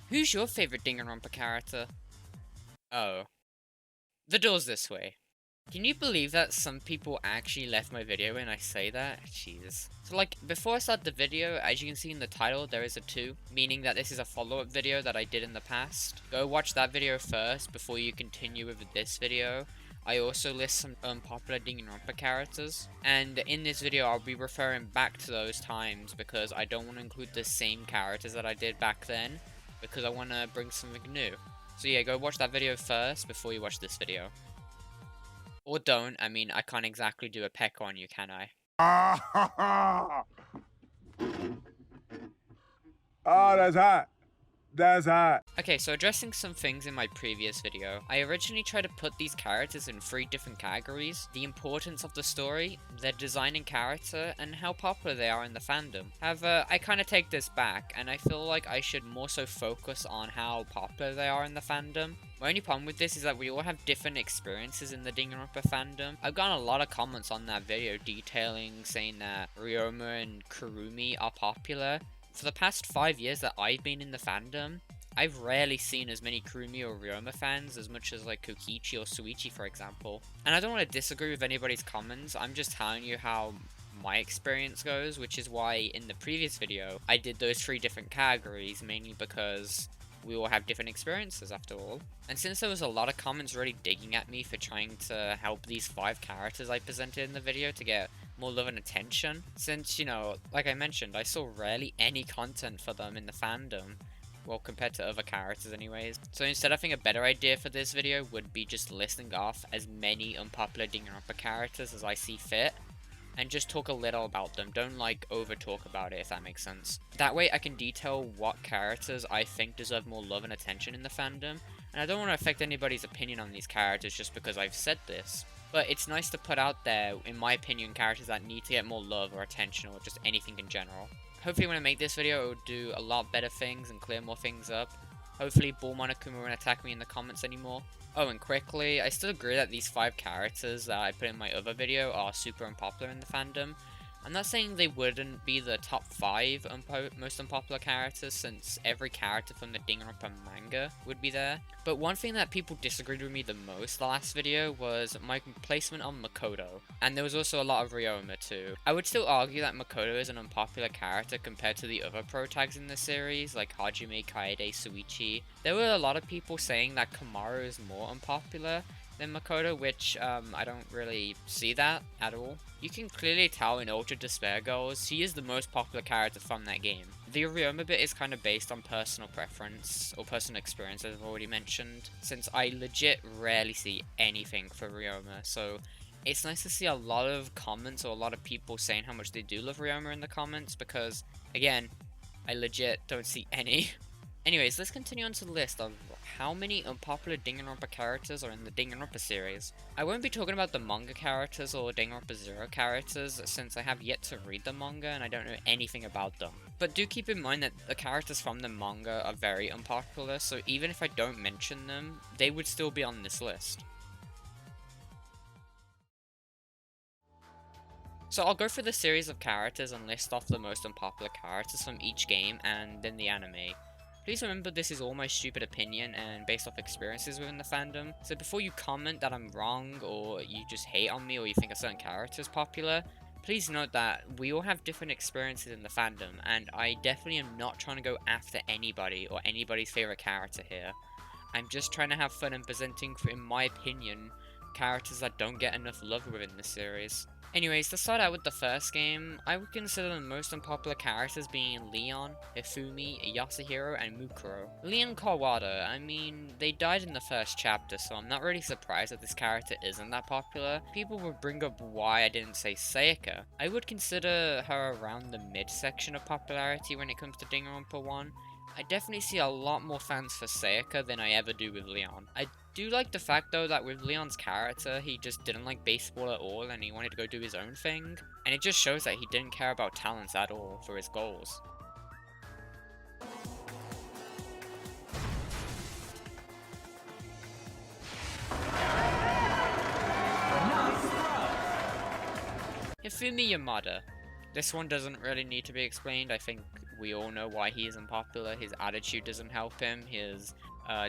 Who's your favorite Danganronpa character? Oh. The door's this way. Can you believe that some people actually left my video when I say that? Jeez. So like, before I start the video, as you can see in the title, there is a 2, meaning that this is a follow-up video that I did in the past. Go watch that video first before you continue with this video. I also list some unpopular Danganronpa characters, and in this video I'll be referring back to those times because I don't want to include the same characters that I did back then, because I want to bring something new. So yeah, go watch that video first before you watch this video. Or don't, I mean, I can't exactly do a peck on you, can I? Oh, that's hot. That's hot. Okay, so addressing some things in my previous video, I originally tried to put these characters in 3 different categories: the importance of the story, their design and character, and how popular they are in the fandom. However, I kind of take this back, and I feel like I should more so focus on how popular they are in the fandom. My only problem with this is that we all have different experiences in the Danganronpa fandom. I've gotten a lot of comments on that video detailing, saying that Ryoma and Kurumi are popular. For the past 5 years that I've been in the fandom, I've rarely seen as many Kurumi or Ryoma fans as much as like Kokichi or Suichi, for example. And I don't want to disagree with anybody's comments, I'm just telling you how my experience goes, which is why in the previous video I did those 3 different categories, mainly because we all have different experiences after all. And since there was a lot of comments really digging at me for trying to help these 5 characters I presented in the video to get more love and attention, since, you know, like I mentioned, I saw rarely any content for them in the fandom, well, compared to other characters anyways. So instead, I think a better idea for this video would be just listing off as many unpopular Danganronpa characters as I see fit, and just talk a little about them. Don't like over talk about it, if that makes sense. That way I can detail what characters I think deserve more love and attention in the fandom, and I don't want to affect anybody's opinion on these characters just because I've said this. But it's nice to put out there, in my opinion, characters that need to get more love or attention or just anything in general. Hopefully when I make this video it will do a lot better things and clear more things up. Hopefully Bull Monokuma won't attack me in the comments anymore. Oh, and quickly, I still agree that these 5 characters that I put in my other video are super unpopular in the fandom. I'm not saying they wouldn't be the top 5 most unpopular characters, since every character from the Danganronpa manga would be there. But one thing that people disagreed with me the most the last video was my placement on Makoto. And there was also a lot of Ryoma too. I would still argue that Makoto is an unpopular character compared to the other pro tags in the series, like Hajime, Kaede, Suichi. There were a lot of people saying that Kamaru is more unpopular than Makoto, which I don't really see that at all. You can clearly tell in Ultra Despair Girls, he is the most popular character from that game. The Ryoma bit is kind of based on personal preference, or personal experience as I've already mentioned, since I legit rarely see anything for Ryoma, so it's nice to see a lot of comments or a lot of people saying how much they do love Ryoma in the comments, because, again, I legit don't see any. Anyways, let's continue on to the list of how many unpopular Danganronpa characters are in the Danganronpa series. I won't be talking about the manga characters or Danganronpa Zero characters, since I have yet to read the manga and I don't know anything about them. But do keep in mind that the characters from the manga are very unpopular, so even if I don't mention them, they would still be on this list. So I'll go through the series of characters and list off the most unpopular characters from each game and then the anime. Please remember this is all my stupid opinion and based off experiences within the fandom, so before you comment that I'm wrong or you just hate on me or you think a certain character is popular, please note that we all have different experiences in the fandom, and I definitely am not trying to go after anybody or anybody's favorite character here. I'm just trying to have fun and presenting, in my opinion, characters that don't get enough love within the series. Anyways, to start out with the first game, I would consider the most unpopular characters being Leon, Hifumi, Yasuhiro, and Mukuro. Leon Kawada, I mean, they died in the first chapter, so I'm not really surprised that this character isn't that popular. People would bring up why I didn't say Sayaka. I would consider her around the mid-section of popularity when it comes to Danganronpa 1. I definitely see a lot more fans for Sayaka than I ever do with Leon. I do like the fact though that with Leon's character, he just didn't like baseball at all and he wanted to go do his own thing. And it just shows that he didn't care about talents at all for his goals. Hifumi Yamada. This one doesn't really need to be explained. I think We all know why he is unpopular. His attitude doesn't help him. His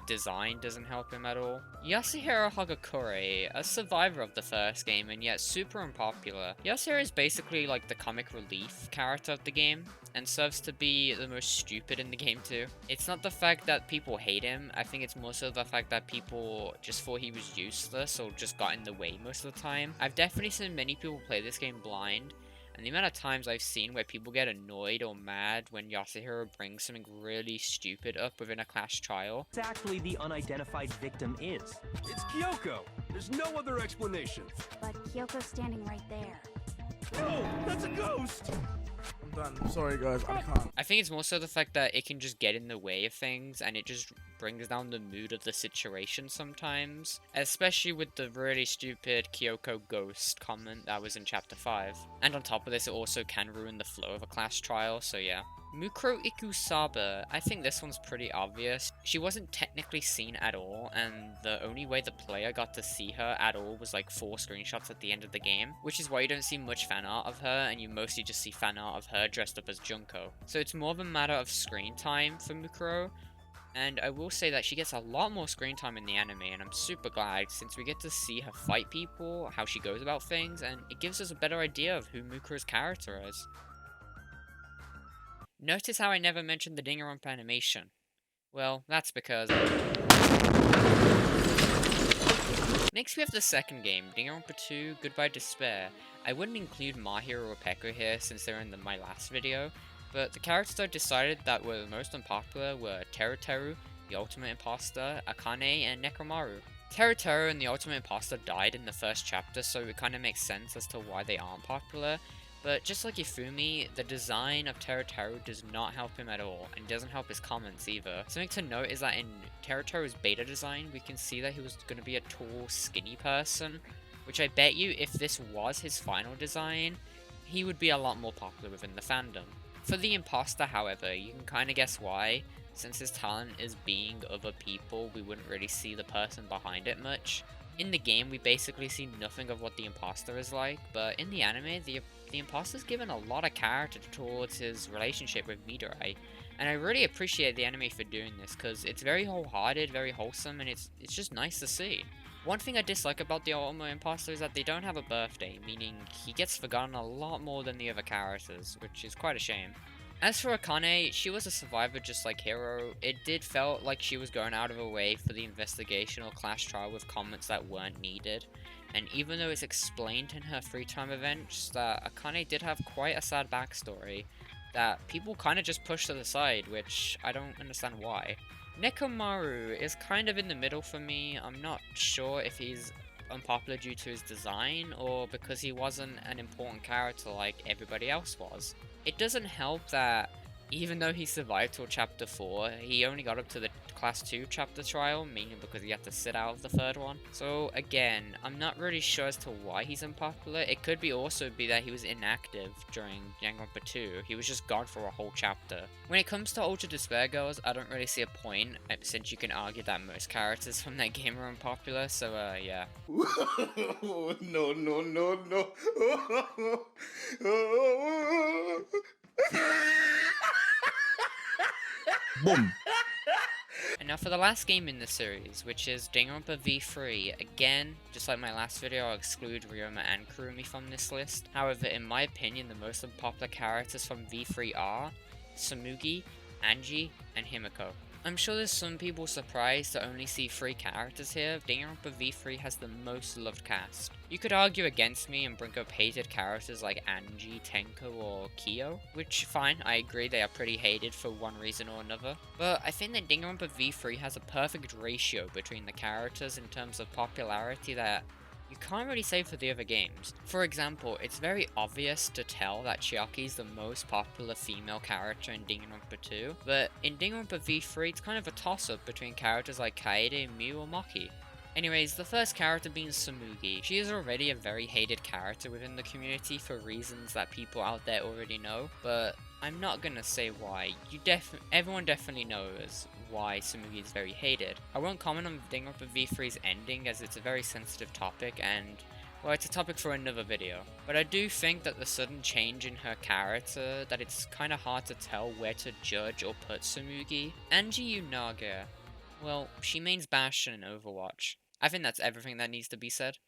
design doesn't help him at all. Yasuhiro Hagakure, a survivor of the first game and yet super unpopular. Yasuhiro is basically like the comic relief character of the game, and serves to be the most stupid in the game too. It's not the fact that people hate him, I think it's more so the fact that people just thought he was useless or just got in the way most of the time. I've definitely seen many people play this game blind, and the amount of times I've seen where people get annoyed or mad when Yasuhiro brings something really stupid up within a class trial. Exactly the unidentified victim is. It's Kyoko. There's no other explanation. But Kyoko's standing right there. No, that's a ghost! I'm done. I'm sorry, guys. I can't. I think it's more so the fact that it can just get in the way of things and it just brings down the mood of the situation sometimes. Especially with the really stupid Kyoko ghost comment that was in chapter 5. And on top of this, it also can ruin the flow of a class trial, so yeah. Mukuro Ikusaba, I think this one's pretty obvious. She wasn't technically seen at all, and the only way the player got to see her at all was like 4 screenshots at the end of the game, which is why you don't see much fan art of her, and you mostly just see fan art of her dressed up as Junko. So it's more of a matter of screen time for Mukuro, and I will say that she gets a lot more screen time in the anime, and I'm super glad since we get to see her fight people, how she goes about things, and it gives us a better idea of who Mukuro's character is. Notice how I never mentioned the Danganronpa animation. Well, that's because... Next we have the second game, Danganronpa 2, Goodbye Despair. I wouldn't include Mahiro or Peko here since they're in my last video, but the characters I decided that were the most unpopular were Teru, the Ultimate Imposter, Akane, and Nekomaru. Teru and the Ultimate Imposter died in the first chapter, so it kinda makes sense as to why they aren't popular. But just like Ifumi, the design of Teru does not help him at all, and doesn't help his comments either. Something to note is that in Teru's beta design, we can see that he was going to be a tall, skinny person, which I bet you if this was his final design, he would be a lot more popular within the fandom. For the imposter, however, you can kinda guess why. Since his talent is being other people, we wouldn't really see the person behind it much. In the game, we basically see nothing of what the imposter is like, but in the anime, the imposter's given a lot of character towards his relationship with Midori, and I really appreciate the anime for doing this, because it's very wholehearted, very wholesome, and it's just nice to see. One thing I dislike about the Ultimate Imposter is that they don't have a birthday, meaning he gets forgotten a lot more than the other characters, which is quite a shame. As for Akane, she was a survivor just like Hiro. It did felt like she was going out of her way for the investigation or class trial with comments that weren't needed. And even though it's explained in her free time events that Akane did have quite a sad backstory, that people kinda just pushed to the side, which I don't understand why. Nekomaru is kind of in the middle for me. I'm not sure if he's unpopular due to his design or because he wasn't an important character like everybody else was. It doesn't help that even though he survived till chapter 4, he only got up to the class 2 chapter trial, mainly because he had to sit out of the third one. So again, I'm not really sure as to why he's unpopular. It could be also be that he was inactive during Danganronpa 2. He was just gone for a whole chapter. When it comes to Ultra Despair Girls, I don't really see a point, since you can argue that most characters from that game are unpopular, so yeah. No, no, no, no. Boom. And now for the last game in the series, which is Danganronpa V3. Again, just like my last video, I'll exclude Ryoma and Kurumi from this list. However, in my opinion, the most unpopular characters from V3 are Tsumugi, Angie, and Himiko. I'm sure there's some people surprised to only see 3 characters here. Danganronpa V3 has the most loved cast. You could argue against me and bring up hated characters like Angie, Tenko, or Kyo, which fine, I agree they are pretty hated for one reason or another. But I think that Danganronpa V3 has a perfect ratio between the characters in terms of popularity that you can't really say for the other games. For example, it's very obvious to tell that Chiaki is the most popular female character in Danganronpa 2, but in Danganronpa V3 it's kind of a toss-up between characters like Kaede, Miu, or Maki. Anyways, the first character being Tsumugi. She is already a very hated character within the community for reasons that people out there already know, but I'm not gonna say why. Everyone definitely knows why Tsumugi is very hated. I won't comment on Danganronpa V3's ending as it's a very sensitive topic, and Well, it's a topic for another video. But I do think that the sudden change in her character, that it's kinda hard to tell where to judge or put Tsumugi. Angie Unaga, well, she mains Bastion in Overwatch. I think that's everything that needs to be said.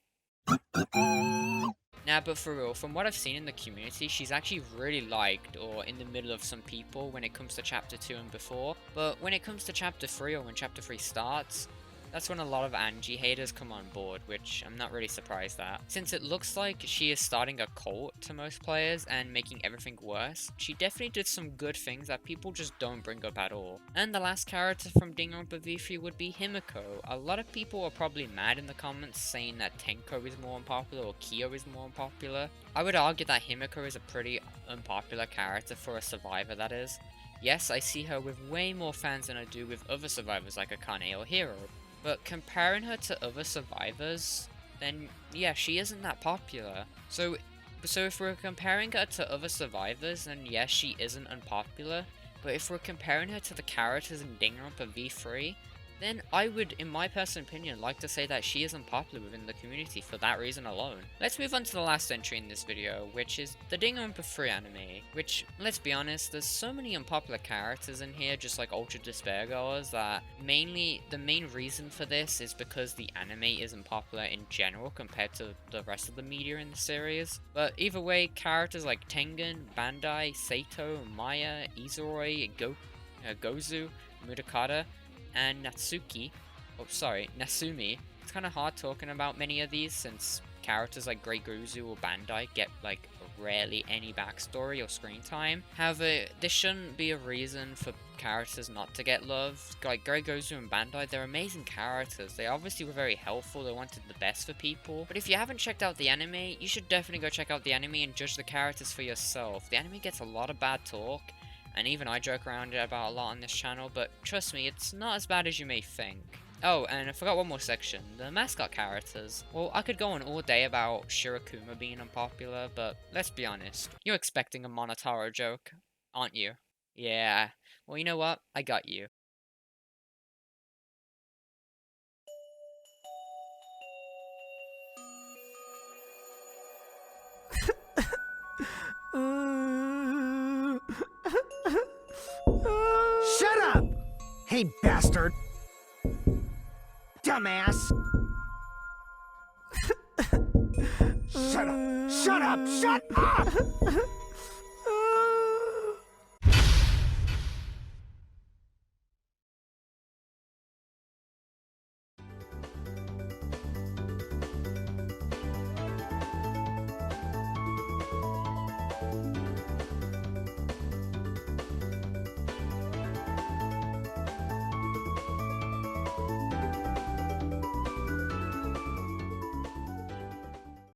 Nah, but for real, from what I've seen in the community, she's actually really liked or in the middle of some people when it comes to Chapter 2 and before. But when it comes to Chapter 3 or when Chapter 3 starts, that's when a lot of Angie haters come on board, which I'm not really surprised at. Since it looks like she is starting a cult to most players and making everything worse, she definitely did some good things that people just don't bring up at all. And the last character from Danganronpa V3 would be Himiko. A lot of people are probably mad in the comments saying that Tenko is more unpopular or Kyo is more unpopular. I would argue that Himiko is a pretty unpopular character for a survivor, that is. Yes, I see her with way more fans than I do with other survivors like Akane or Hero. But comparing her to other survivors, then yeah, she isn't that popular. So if we're comparing her to other survivors, then yes, she isn't unpopular. But if we're comparing her to the characters in Danganronpa V3, then I would, in my personal opinion, like to say that she is unpopular within the community for that reason alone. Let's move on to the last entry in this video, which is the Danganronpa 3 anime, which, let's be honest, there's so many unpopular characters in here, just like Ultra Despair Goers, that the main reason for this is because the anime is unpopular in general compared to the rest of the media in the series. But either way, characters like Tengen, Bandai, Sato, Maya, Izuroi, Gozu, Mudokata, and Nasumi. It's kind of hard talking about many of these since characters like Grey Gozu or Bandai get like rarely any backstory or screen time. However, this shouldn't be a reason for characters not to get love. Like Grey Gozu and Bandai, they're amazing characters. They obviously were very helpful, they wanted the best for people. But if you haven't checked out the anime, you should definitely go check out the anime and judge the characters for yourself. The anime gets a lot of bad talk, and even I joke around it about a lot on this channel, but trust me, it's not as bad as you may think. Oh, and I forgot one more section, the mascot characters. Well, I could go on all day about Shirakuma being unpopular, but let's be honest, you're expecting a Monotaro joke, aren't you? Yeah, well, you know what? I got you. Shut up! Hey, bastard! Dumbass! Shut up! Shut up! Shut up!